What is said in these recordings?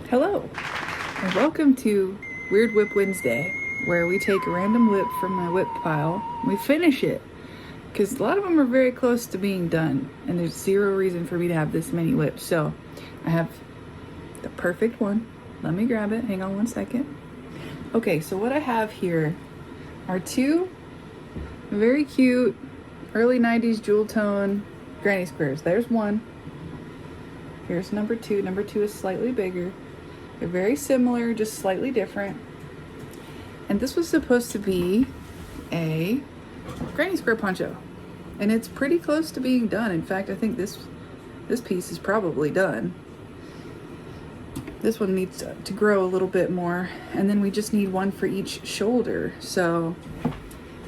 Hello, and welcome to Weird Whip Wednesday, where we take a random whip from my whip pile, and we finish it, because a lot of them are very close to being done, and there's zero reason for me to have this many whips. So I have the perfect one. Let me grab it. Hang on one second. Okay, so what I have here are two very cute early 90s jewel tone granny squares. There's one. Here's number two. Number two is slightly bigger. They're very similar, just slightly different. And this was supposed to be a granny square poncho. And it's pretty close to being done. In fact, I think this piece is probably done. This one needs to grow a little bit more. And then we just need one for each shoulder. So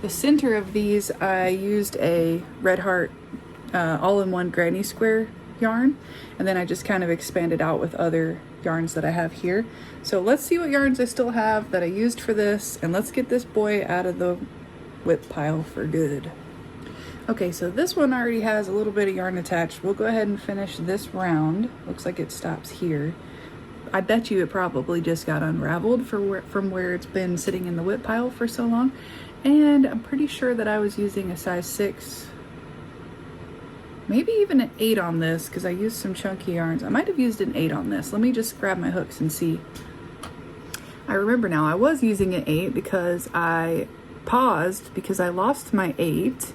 the center of these, I used a Red Heart all-in-one granny square yarn, and then I just kind of expanded out with other yarns that I have here. So let's see what yarns I still have that I used for this, and let's get this boy out of the whip pile for good. Okay, so this one already has a little bit of yarn attached. We'll go ahead and finish this round. Looks like it stops here. I bet you it probably just got unraveled from where it's been sitting in the whip pile for so long. And I'm pretty sure that I was using a size 6, maybe even an 8 on this, because I used some chunky yarns. I might have used an 8 on this. Let me just grab my hooks and see. I remember now, I was using an 8 because I paused because I lost my 8,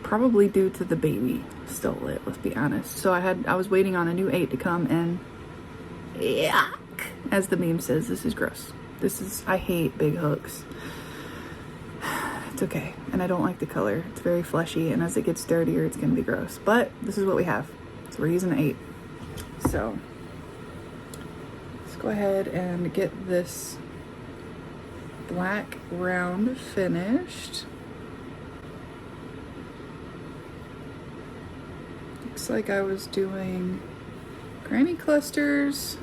probably due to the baby stole it, let's be honest. So I was waiting on a new 8 to come, and yuck, as the meme says. This is gross. I hate big hooks. It's okay, and I don't like the color. It's very fleshy, and as it gets dirtier, it's gonna be gross. But this is what we have, so we're using an 8. So let's go ahead and get this black round finished. Looks like I was doing granny clusters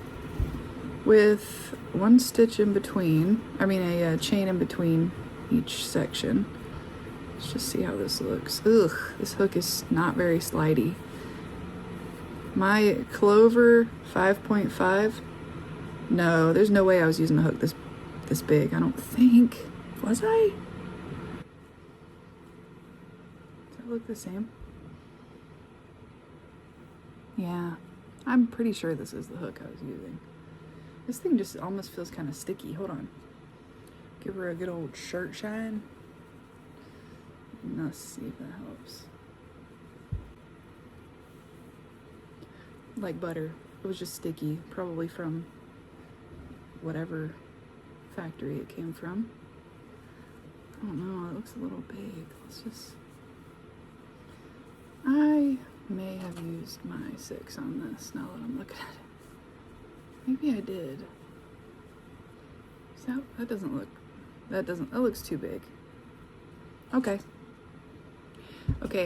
with one stitch in between. A chain in between each section. Let's just see how this looks. Ugh, this hook is not very slidey. My Clover 5.5, no, there's no way I was using a hook this big. I don't think. Was I? Does that look the same? Yeah, I'm pretty sure this is the hook I was using. This thing just almost feels kind of sticky. Hold on. Give her a good old shirt shine. Let's see if that helps. Like butter. It was just sticky, probably from whatever factory it came from. I don't know, it looks a little big. I may have used my 6 on this now that I'm looking at it. Maybe I did. That looks too big. Okay,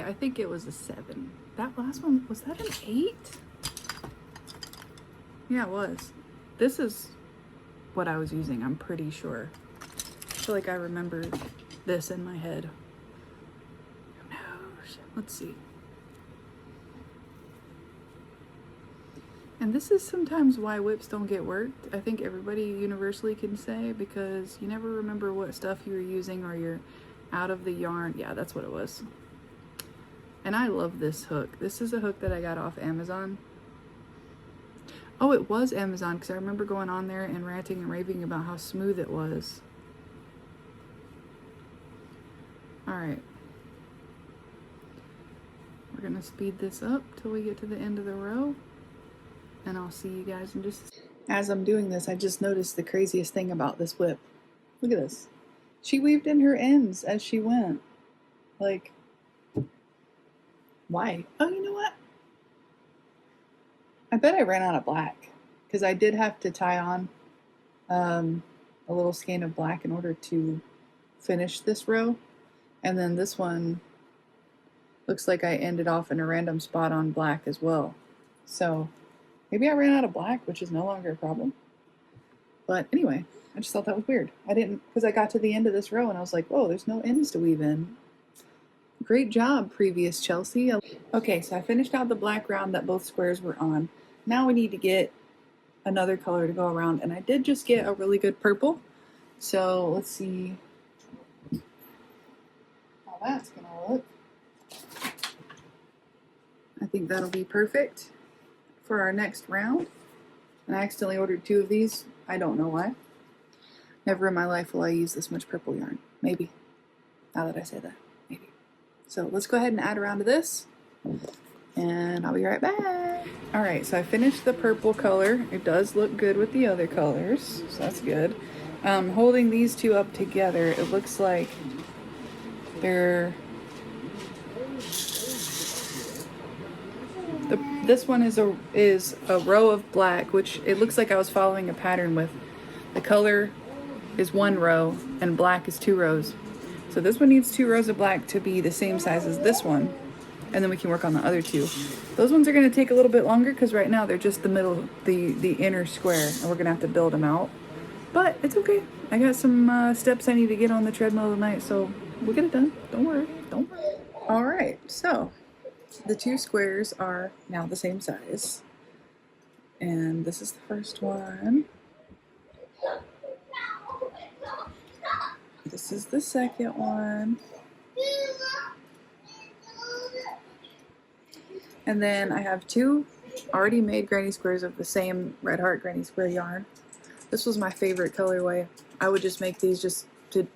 I think it was a 7. That last one, was that an 8? Yeah, it was. This is what I was using, I'm pretty sure. I feel like I remember this in my head. Who knows? Let's see. And this is sometimes why whips don't get worked. I think everybody universally can say, because you never remember what stuff you were using, or you're out of the yarn. Yeah, that's what it was. And I love this hook. This is a hook that I got off Amazon. Oh, it was Amazon, because I remember going on there and ranting and raving about how smooth it was. All right. We're gonna speed this up till we get to the end of the row. And I'll see you guys in just... As I'm doing this, I just noticed the craziest thing about this whip. Look at this. She weaved in her ends as she went. Like, why? Oh, you know what? I bet I ran out of black, because I did have to tie on a little skein of black in order to finish this row. And then this one looks like I ended off in a random spot on black as well. So maybe I ran out of black, which is no longer a problem. But anyway, I just thought that was weird. I didn't, because I got to the end of this row and I was like, oh, there's no ends to weave in. Great job, previous Chelsea. Okay, so I finished out the black round that both squares were on. Now we need to get another color to go around. And I did just get a really good purple. So let's see how that's gonna look. I think that'll be perfect for our next round. And I accidentally ordered 2 of these. I don't know why. Never in my life will I use this much purple yarn. Maybe. Now that I say that, maybe. So let's go ahead and add around to this. And I'll be right back. All right, so I finished the purple color. It does look good with the other colors, so that's good. Holding these 2 up together, it looks like they're... This one is a row of black, which it looks like I was following a pattern with. The color is 1 row and black is 2 rows. So this one needs 2 rows of black to be the same size as this one. And then we can work on the other 2. Those ones are going to take a little bit longer because right now they're just the middle, the inner square, and we're going to have to build them out. But it's okay. I got some steps I need to get on the treadmill tonight, so we'll get it done. Don't worry. Don't worry. All right, so the 2 squares are now the same size. And this is the first one. This is the second one. And then I have 2 already made granny squares of the same Red Heart granny square yarn. This was my favorite colorway. I would just make these just to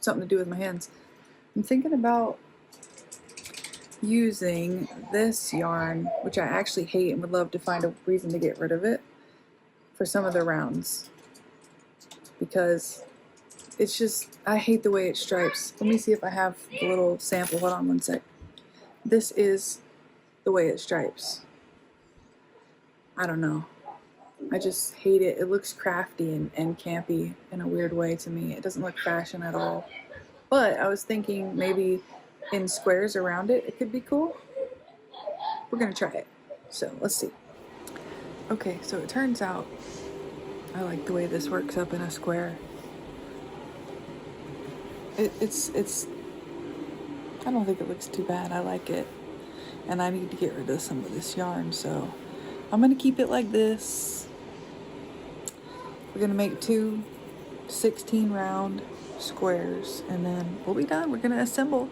something to do with my hands. I'm thinking about using this yarn, which I actually hate and would love to find a reason to get rid of it, for some of the rounds. Because it's just, I hate the way it stripes. Let me see if I have the little sample. Hold on one sec. This is the way it stripes. I don't know. I just hate it. It looks crafty and campy in a weird way to me. It doesn't look fashion at all. But I was thinking maybe in squares around it, it could be cool. We're gonna try it. So let's see. Okay, so it turns out I like the way this works up in a square. It's I don't think it looks too bad. I like it. And I need to get rid of some of this yarn, so I'm gonna keep it like this. We're gonna make 2 16 round squares and then we'll be done. We're gonna assemble.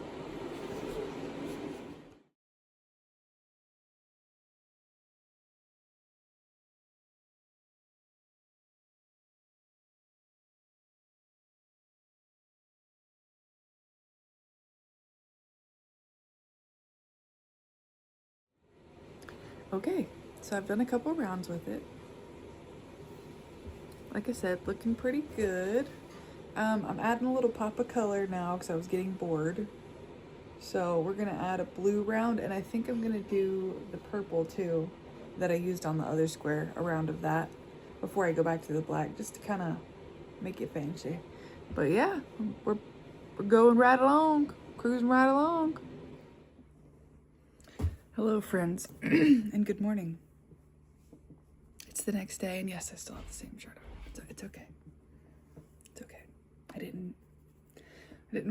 Okay, so I've done a couple rounds with it. Like I said, looking pretty good. I'm adding a little pop of color now because I was getting bored. So we're gonna add a blue round, and I think I'm gonna do the purple too that I used on the other square, a round of that before I go back to the black, just to kind of make it fancy. But yeah, we're going right along, cruising right along. Hello friends, and good morning. It's the next day, and yes, I still have the same shirt on. It's okay. It's okay. I didn't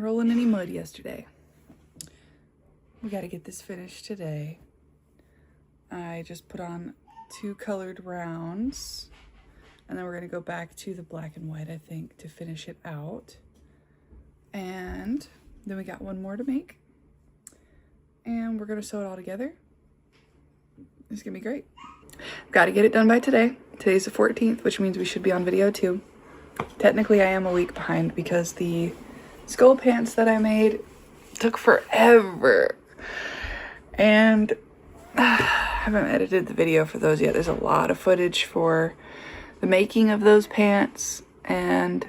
roll in any mud yesterday. We got to get this finished today. I just put on 2 colored rounds, and then we're gonna go back to the black and white, I think, to finish it out. And then we got 1 more to make. And we're gonna sew it all together. It's gonna be great. Got to get it done by today. Today's the 14th, which means we should be on video too. Technically, I am a week behind because the skull pants that I made took forever. And I haven't edited the video for those yet. There's a lot of footage for the making of those pants, and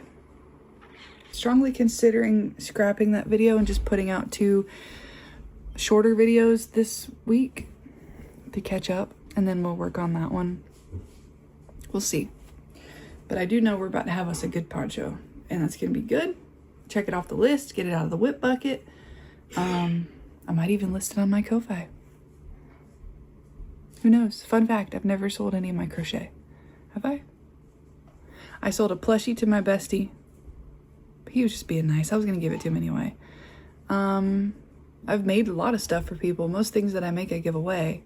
strongly considering scrapping that video and just putting out 2 shorter videos this week to catch up, and then we'll work on that one. We'll see. But I do know we're about to have us a good poncho, and that's gonna be good. Check it off the list, get it out of the whip bucket. I might even list it on my Ko-Fi. Who knows? Fun fact, I've never sold any of my crochet. Have I? I sold a plushie to my bestie. He was just being nice. I was gonna give it to him anyway. I've made a lot of stuff for people. Most things that I make I give away,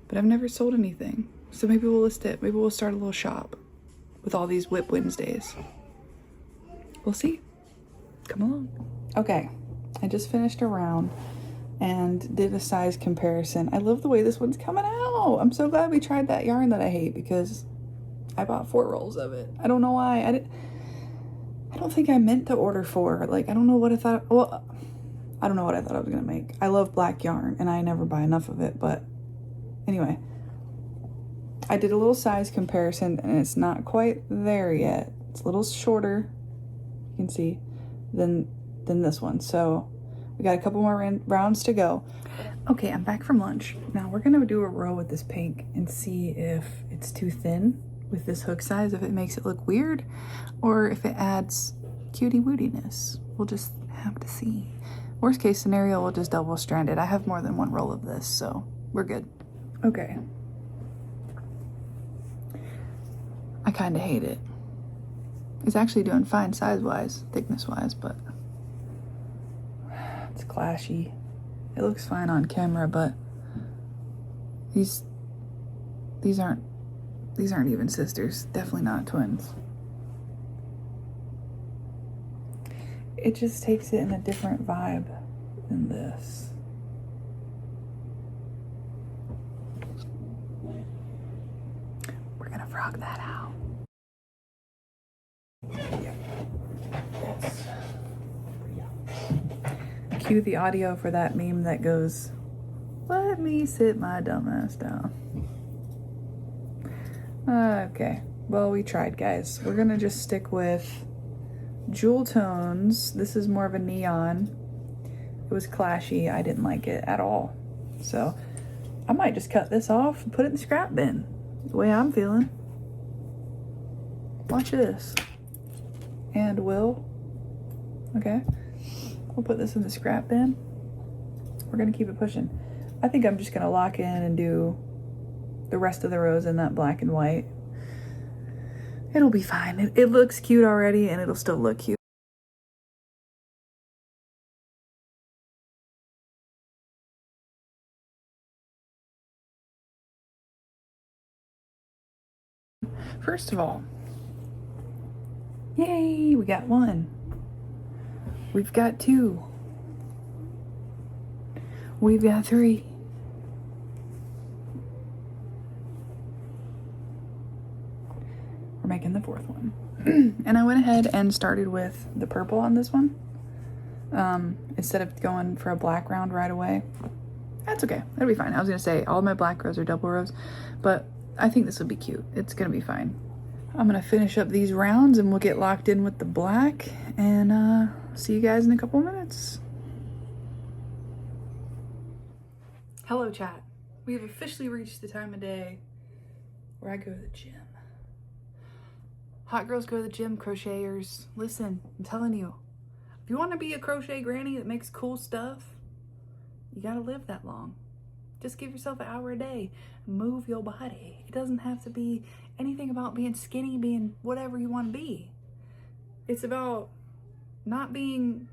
but I've never sold anything. So maybe we'll list it. Maybe we'll start a little shop with all these Wip Wednesdays. We'll see. Come along. Okay, I just finished a round and did a size comparison. I love the way this one's coming out. I'm so glad we tried that yarn that I hate because I bought 4 rolls of it. I don't know why. I don't think I meant to order 4. Like, I don't know what I thought. Well, I don't know what I thought I was gonna make. I love black yarn and I never buy enough of it, but anyway. I did a little size comparison and it's not quite there yet. It's a little shorter, you can see, than this one. So we got a couple more rounds to go. Okay, I'm back from lunch. Now we're gonna do a row with this pink and see if it's too thin with this hook size, if it makes it look weird, or if it adds cutie woodiness. We'll just have to see. Worst case scenario, we'll just double strand it. I have more than one roll of this, so we're good. Okay. I kind of hate it. It's actually doing fine size-wise, thickness-wise, but it's clashy. It looks fine on camera, but these aren't even sisters. Definitely not twins. It just takes it in a different vibe than this. We're gonna frog that out. Yes. Cue the audio for that meme that goes, "Let me sit my dumb ass down." Okay, well, we tried, guys. We're gonna just stick with Jewel Tones. This is more of a neon. It was clashy. I didn't like it at all. So I might just cut this off and put it in the scrap bin. The way I'm feeling. Watch this. And will. Okay. We'll put this in the scrap bin. We're gonna keep it pushing. I think I'm just gonna lock in and do the rest of the rows in that black and white. It'll be fine. It looks cute already and it'll still look cute. First of all, yay, we got 1. We've got 2. We've got 3. We're making the 4th one. And I went ahead and started with the purple on this one. Instead of going for a black round right away. That's okay, that'll be fine. I was gonna say all my black rows are double rows, but I think this will be cute. It's gonna be fine. I'm gonna finish up these rounds and we'll get locked in with the black and see you guys in a couple minutes. Hello, chat. We have officially reached the time of day where I go to the gym. Hot girls go to the gym, crocheters. Listen, I'm telling you, if you want to be a crochet granny that makes cool stuff, you gotta live that long. Just give yourself an hour a day. Move your body. It doesn't have to be anything about being skinny, being whatever you want to be. It's about not being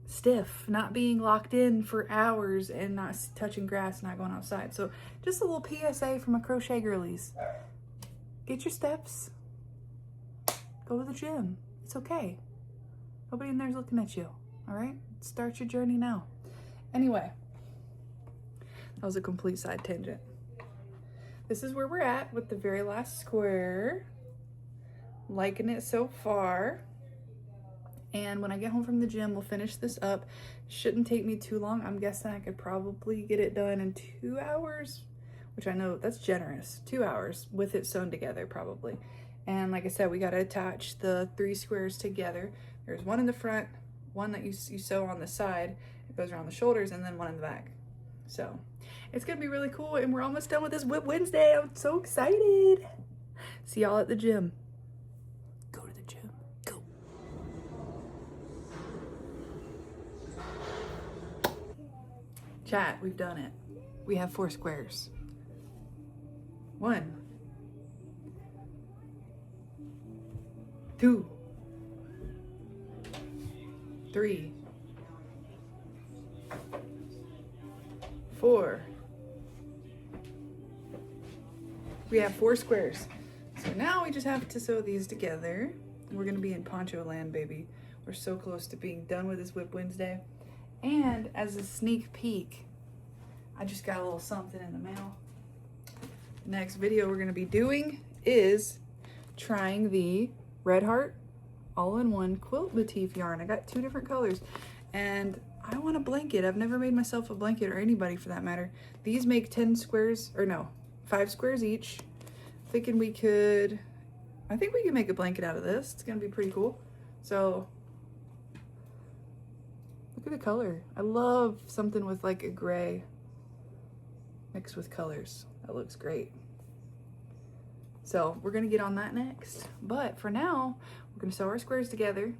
stiff, not being locked in for hours and not touching grass, not going outside. So just a little PSA from a crochet girlies. Get your steps. Go to the gym. It's okay. Nobody in there's looking at you. All right? Start your journey now. Anyway. That was a complete side tangent. This is where we're at with the very last square. Liking it so far. And when I get home from the gym, we'll finish this up. Shouldn't take me too long. I'm guessing I could probably get it done in 2 hours, which I know that's generous. 2 hours with it sewn together probably. And like I said, we got to attach the 3 squares together. There's one in the front, one that you sew on the side. It goes around the shoulders, and then one in the back. So it's gonna be really cool, and we're almost done with this Wip Wednesday. I'm so excited. See y'all at the gym. Go to the gym. Go. Chat, we've done it. We have 4 squares. 1, 2, 3, 4, We have 4 squares. So now we just have to sew these together. We're gonna be in poncho land, baby. We're so close to being done with this Wip Wednesday. And as a sneak peek, I just got a little something in the mail. The next video we're gonna be doing is trying the Red Heart all-in-one quilt motif yarn. I got 2 different colors and I want a blanket. I've never made myself a blanket, or anybody for that matter. These make 10 squares, or no, 5 squares each. Thinking we could, I think we can make a blanket out of this. It's gonna be pretty cool. So look at the color. I love something with like a gray mixed with colors. That looks great. So we're gonna get on that next. But for now, we're gonna sew our squares together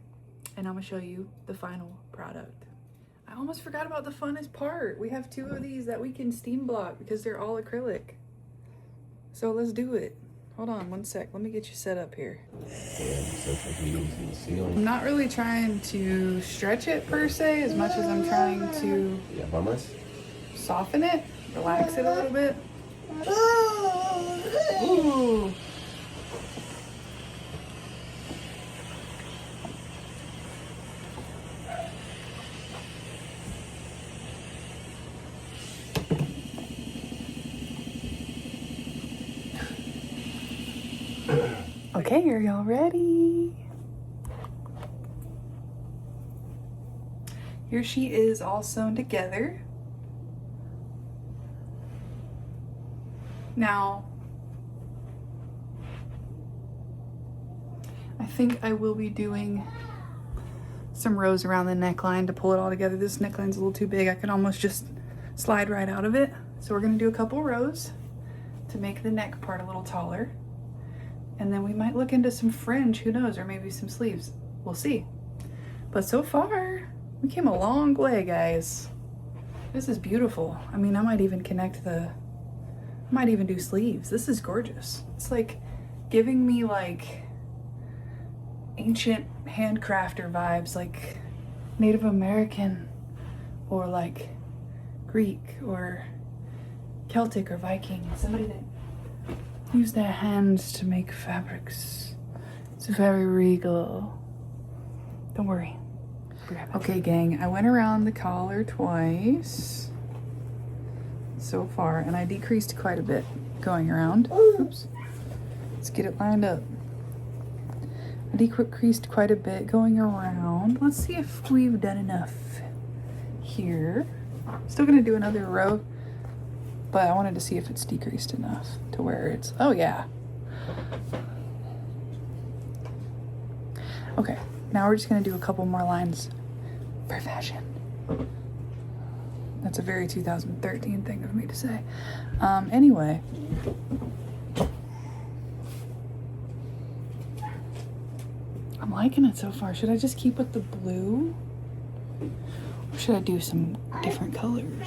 and I'm gonna show you the final product. I almost forgot about the funnest part. We have 2 of these that we can steam block because they're all acrylic. So let's do it. Hold on 1 sec. Let me get you set up here. I'm not really trying to stretch it per se as much as I'm trying to soften it, relax it a little bit. Ooh. Okay, are y'all ready? Here she is all sewn together. Now, I think I will be doing some rows around the neckline to pull it all together. This neckline's a little too big. I can almost just slide right out of it. So we're gonna do a couple rows to make the neck part a little taller. And then we might look into some fringe, who knows, or maybe some sleeves. We'll see. But so far, we came a long way, guys. This is beautiful. I mean, I might even do sleeves. This is gorgeous. It's like giving me like ancient handcrafter vibes, like Native American or like Greek or Celtic or Viking. Somebody that use their hands to make fabrics. It's very regal. Don't worry. Okay, gang, I went around the collar twice so far, and I decreased quite a bit going around. Oops. Let's get it lined up. I decreased quite a bit going around. Let's see if we've done enough here. Still gonna do another row, but I wanted to see if it's decreased enough to where it's, oh yeah. Okay, now we're just gonna do a couple more lines for fashion. That's a very 2013 thing of me to say. Anyway. I'm liking it so far. Should I just keep with the blue? Or should I do some different colors?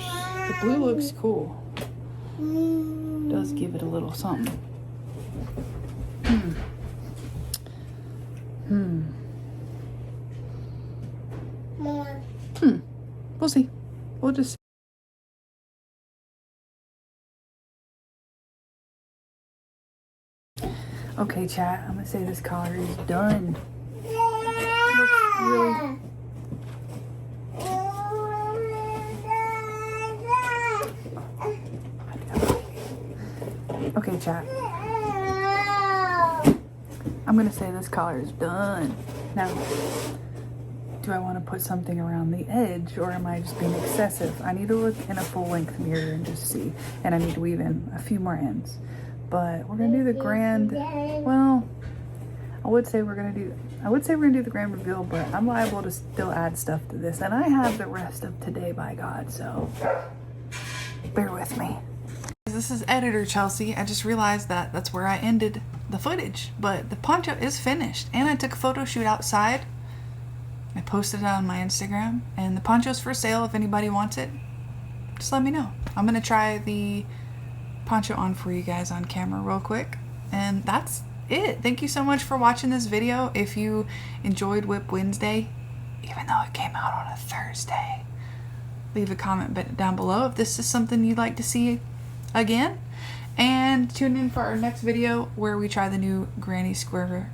The blue looks cool. Does give it a little something. We'll see. We'll just see. Okay, chat. I'm gonna say this collar is done. Looks really. Okay, chat. I'm gonna say this collar is done. Now, do I want to put something around the edge, or am I just being excessive? I need to look in a full-length mirror and just see. And I need to weave in a few more ends. But we're gonna do the grand, well, I would say we're gonna do the grand reveal, but I'm liable to still add stuff to this. And I have the rest of today, by God, so bear with me. This is editor Chelsea. I just realized that that's where I ended the footage, but the poncho is finished, and I took a photo shoot outside. I posted it on my Instagram, and the poncho's for sale. If anybody wants it, just let me know. I'm gonna try the poncho on for you guys on camera real quick, and that's it. Thank you so much for watching this video. If you enjoyed Wip Wednesday, even though it came out on a Thursday, leave a comment down below if this is something you'd like to see again. And tune in for our next video where we try the new granny square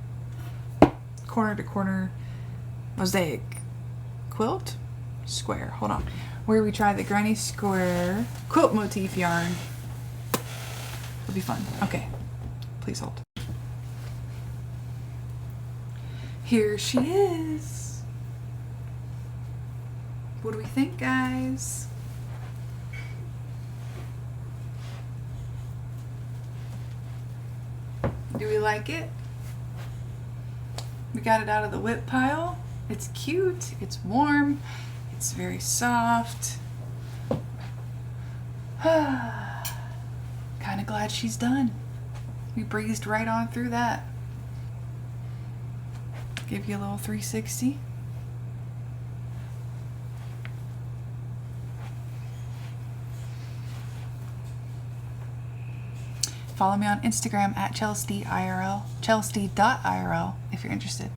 corner to corner mosaic quilt square. Hold on. Where we try the granny square quilt motif yarn. It'll be fun. Okay. Please hold. Here she is. What do we think, guys? Do we like it? We got it out of the whip pile. It's cute, it's warm, it's very soft. Kind of glad she's done. We breezed right on through that. Give you a little 360. Follow me on Instagram at Chelsea.IRL if you're interested.